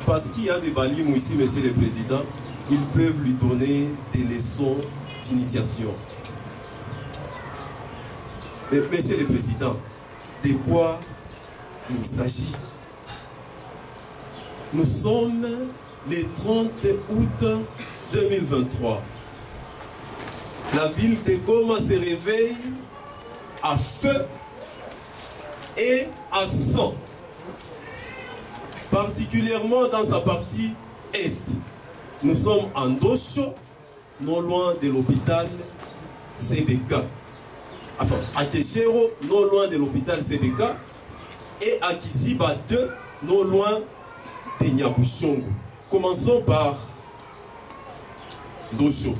parce qu'il y a des balimous ici, Monsieur le Président, ils peuvent lui donner des leçons d'initiation. Mais Monsieur le Président, de quoi il s'agit? Nous sommes le 30 août 2023. La ville de Goma se réveille à feu et à sang, particulièrement dans sa partie est. Nous sommes en Docho, non loin de l'hôpital CBK. Enfin, à Tchero, non loin de l'hôpital CBK, et à Kiziba 2, non loin de Nyabushongo. Commençons par Docho.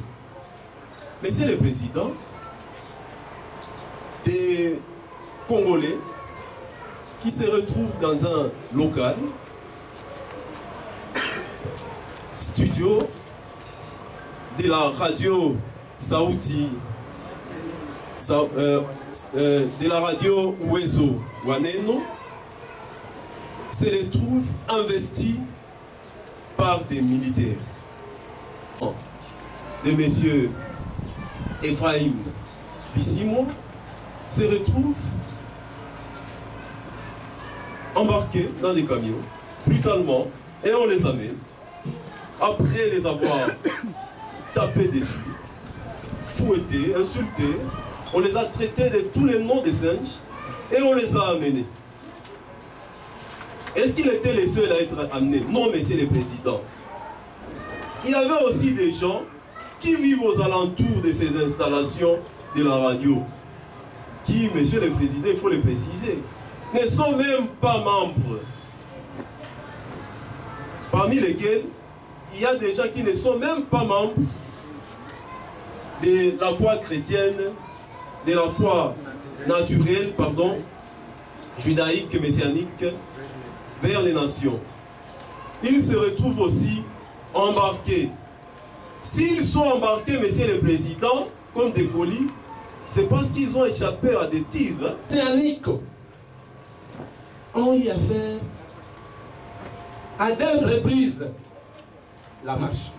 Monsieur le Président, des Congolais qui se retrouvent dans un local, studio de la radio Saouti, de la radio Ouezo Waneno, se retrouvent investis par des militaires. De messieurs Ephraim Bissimo se retrouvent embarqués dans des camions, brutalement, et on les amène. Après les avoir tapés dessus, fouettés, insultés, on les a traités de tous les noms des singes et on les a amenés. Est-ce qu'il était les seuls à être amenés? Non, Monsieur le Président. Il y avait aussi des gens qui vivent aux alentours de ces installations de la radio, qui, Monsieur le Président, il faut le préciser, ne sont même pas membres. Parmi lesquels, il y a des gens qui ne sont même pas membres de la foi chrétienne, de la foi naturelle, pardon, judaïque, messianique, vers les nations. Ils se retrouvent aussi embarqués. S'ils sont embarqués, Monsieur le Président, comme des colis, c'est parce qu'ils ont échappé à des tirs. Messianiques ont eu à faire à 2 reprises la marche.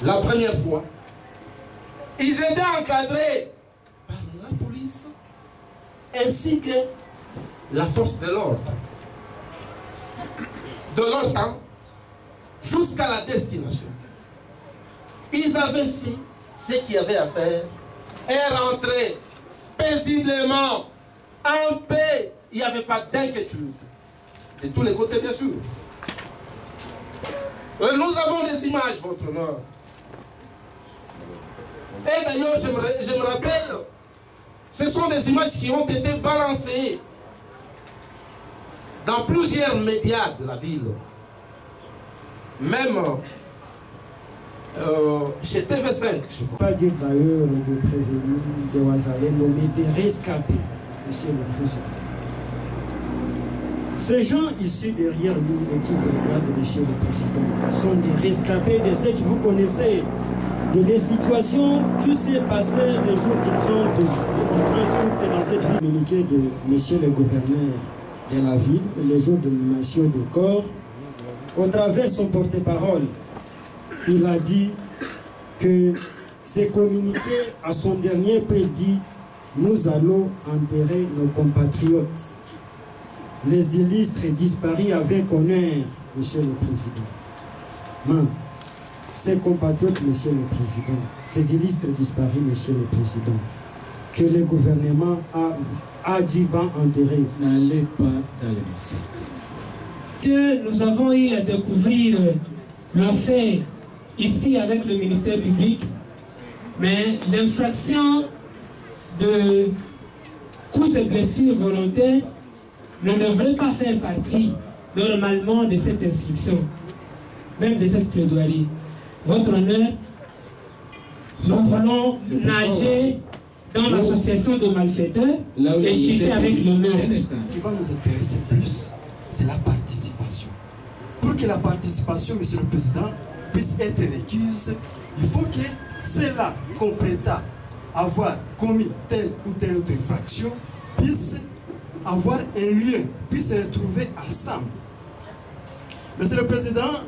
La première fois, ils étaient encadrés par la police ainsi que la force de l'ordre. De leur temps jusqu'à la destination. Ils avaient fait ce qu'il y avait à faire et rentré paisiblement, en paix. Il n'y avait pas d'inquiétude. De tous les côtés, bien sûr. Nous avons des images, votre honneur. Et d'ailleurs, je me rappelle, ce sont des images qui ont été balancées dans plusieurs médias de la ville. Même chez TV5. Je ne peux pas dire d'ailleurs de prévenir, de Ouazalé, nommer des rescapés, Monsieur le Président. Ces gens ici derrière nous et qui vous regardent, Monsieur le Président, sont des rescapés de ceux que vous connaissez, de les situations qui s'est passé le jour du 30 août dans cette ville. Communiqué de Monsieur le Gouverneur de la ville, le jour de l'humation des corps, au travers son porte-parole, il a dit que c'est communiqué à son dernier prédit, nous allons enterrer nos compatriotes. Les illustres disparus avec honneur, Monsieur le Président. Mais ces compatriotes, Monsieur le Président, ces illustres disparus, Monsieur le Président, que le gouvernement a dit va enterrer. N'allez pas dans les massacres. Que nous avons eu à découvrir le fait ici avec le ministère public, mais l'infraction de coups et blessures volontaires ne devrait pas faire partie normalement de cette instruction, même de cette plaidoirie. Votre honneur, nous voulons nager dans l'association de malfaiteurs et chuter avec l'honneur. Ce qui va nous intéresser plus, c'est la participation. Pour que la participation, Monsieur le Président, puisse être requise, il faut que ceux-là, complétant avoir commis telle ou telle autre infraction, puissent avoir un lieu, puissent se retrouver ensemble Monsieur le Président,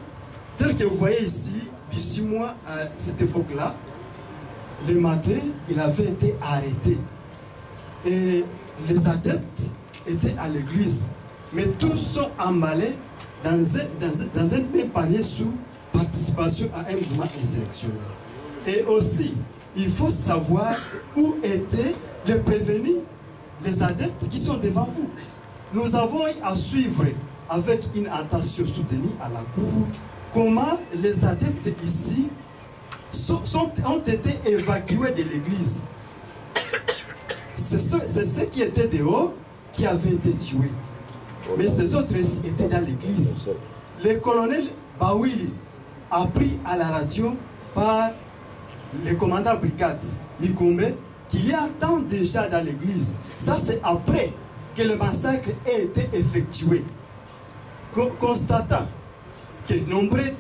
tel que vous voyez ici, du 6 mois à cette époque-là, le matin, il avait été arrêté. Et les adeptes étaient à l'église. Mais tous sont emballés dans un même panier sous participation à un mouvement insurrectionnel. Et aussi, il faut savoir où étaient les prévenus, les adeptes qui sont devant vous. Nous avons à suivre avec une attention soutenue à la cour comment les adeptes ici ont été évacués de l'église. C'est ceux qui étaient dehors qui avaient été tués. Mais ces autres ici étaient dans l'église. Le colonel Bawili a pris à la radio par le commandant brigade Mikombe qu'il y a tant déjà dans l'église. Ça, c'est après que le massacre ait été effectué. Constatant que nombreuses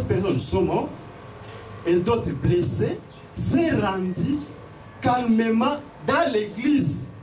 personnes sont mortes et d'autres blessés, s'est rendu calmement dans l'église